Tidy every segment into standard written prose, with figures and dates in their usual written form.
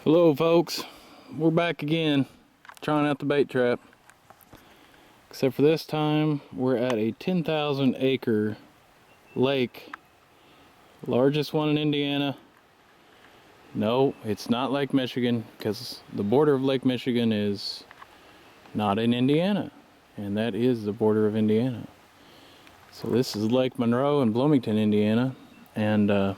Hello folks, we're back again trying out the bait trap, except for this time we're at a 10,000 acre lake, largest one in Indiana. No, it's not Lake Michigan, because the border of Lake Michigan is not in Indiana, and that is the border of Indiana. So this is Lake Monroe in Bloomington, Indiana, and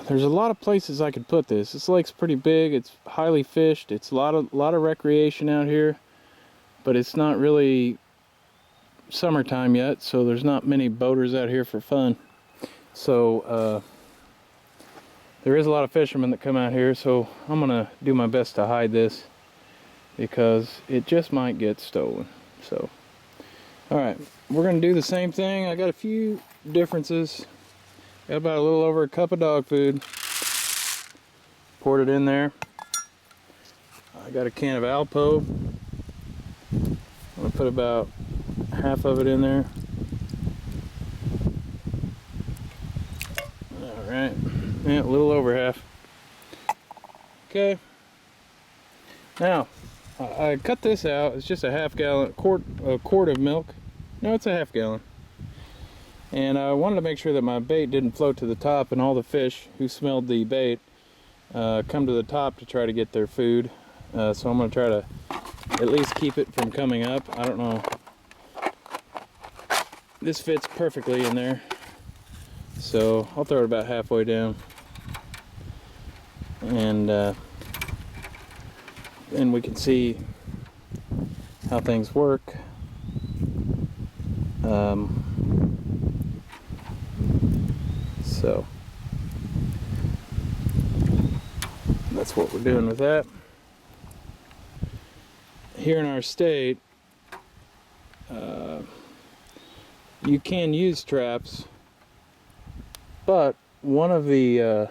there's a lot of places I could put this. This lake's pretty big, it's highly fished, it's a lot of recreation out here, but it's not really summertime yet, so there's not many boaters out here for fun. So there is a lot of fishermen that come out here, so I'm gonna do my best to hide this because it just might get stolen. So alright, we're gonna do the same thing. I got a few differences. Got about a little over a cup of dog food. Poured it in there. I got a can of Alpo. I'm gonna put about half of it in there. Alright, yeah, a little over half. Okay. Now, I cut this out. It's just a half gallon, a quart of milk. No, it's a half gallon. And I wanted to make sure that my bait didn't float to the top and all the fish who smelled the bait come to the top to try to get their food. So I'm going to try to at least keep it from coming up. I don't know. This fits perfectly in there. So I'll throw it about halfway down. And then we can see how things work. So that's what we're doing with that. Here in our state, you can use traps, but one of the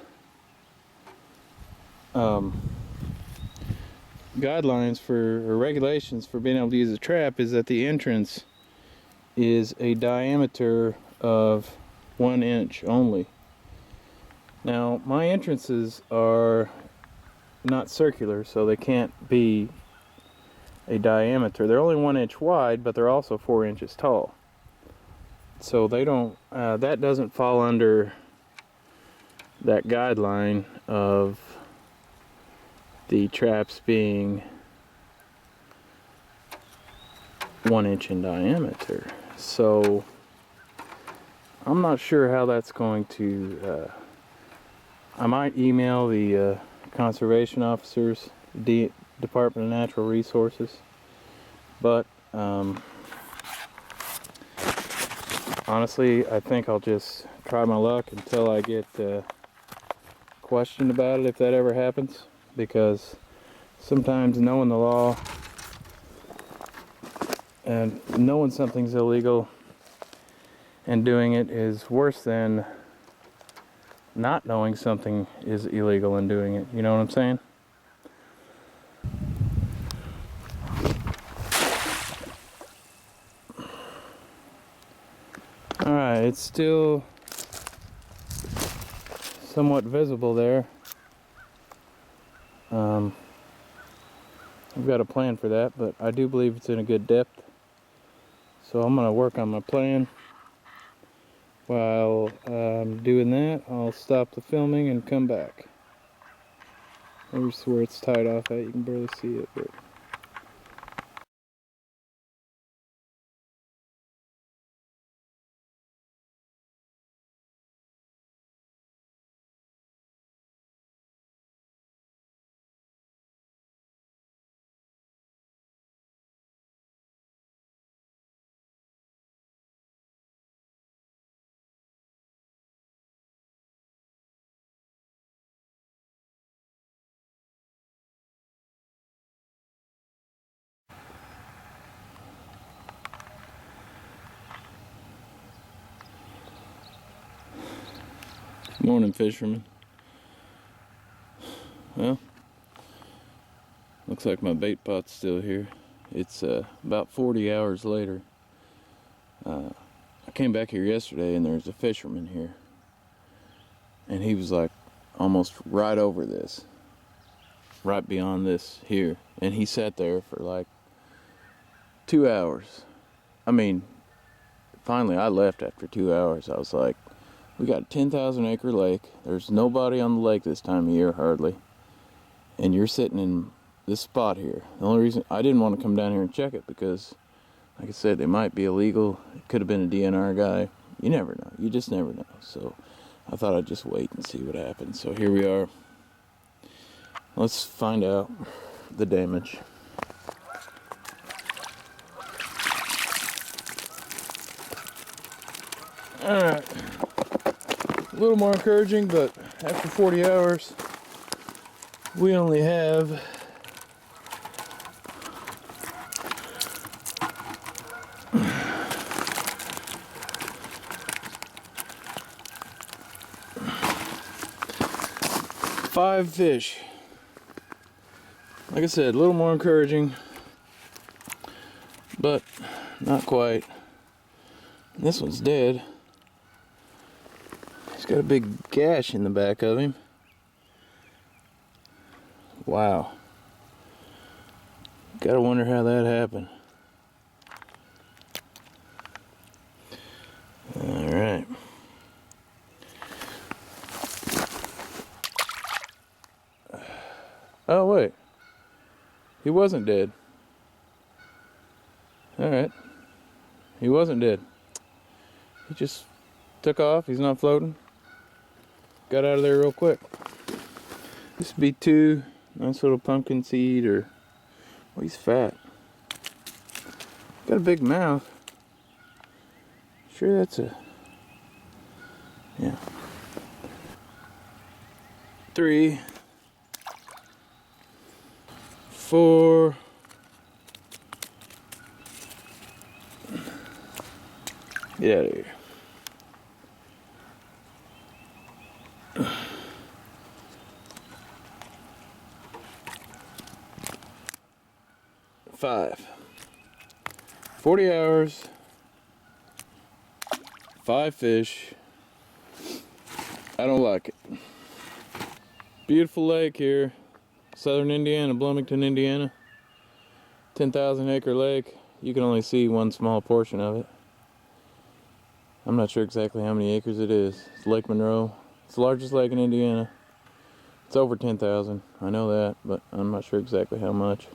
guidelines or regulations for being able to use a trap is that the entrance is a diameter of 1 inch only. Now, my entrances are not circular, so they can't be a diameter. They're only 1 inch wide, but they're also 4 inches tall. So they don't, that doesn't fall under that guideline of the traps being 1 inch in diameter. So I'm not sure how that's going to, I might email the conservation officers, the Department of Natural Resources, but honestly, I think I'll just try my luck until I get questioned about it, if that ever happens, because sometimes knowing the law and knowing something's illegal and doing it is worse than not knowing something is illegal and doing it. You know what I'm saying? Alright, it's still somewhat visible there. I've got a plan for that, but I do believe it's in a good depth. So I'm going to work on my plan. While I'm doing that, I'll stop the filming and come back. Here's where it's tied off at. You can barely see it, but morning, fishermen. Well, looks like my bait pot's still here. It's about 40 hours later. I came back here yesterday and there's a fisherman here. And he was like, almost right over this, right beyond this here, and he sat there for like 2 hours. I mean, finally I left after 2 hours. I was like, we got a 10,000 acre lake, there's nobody on the lake this time of year hardly, and you're sitting in this spot here. The only reason I didn't want to come down here and check it, because like I said, they might be illegal. It could have been a DNR guy. You never know. You just never know. So I thought I'd just wait and see what happens. So here we are. Let's find out the damage. Alright. A little more encouraging, but after 40 hours, we only have five fish. Like I said, a little more encouraging, but not quite. This one's dead. He's got a big gash in the back of him. Wow. Gotta wonder how that happened. Alright. Oh, wait. He wasn't dead. Alright. He wasn't dead. He just took off. He's not floating. Got out of there real quick. This would be two nice little pumpkin seed, or... well, he's fat. Got a big mouth. Sure that's a... yeah. 3, 4, get out of here. 5. 40 hours, 5 fish. I don't like it. Beautiful lake here, southern Indiana, Bloomington, Indiana. 10,000 acre lake. You can only see one small portion of it. I'm not sure exactly how many acres it is. It's Lake Monroe. It's the largest lake in Indiana. It's over 10,000. I know that, but I'm not sure exactly how much.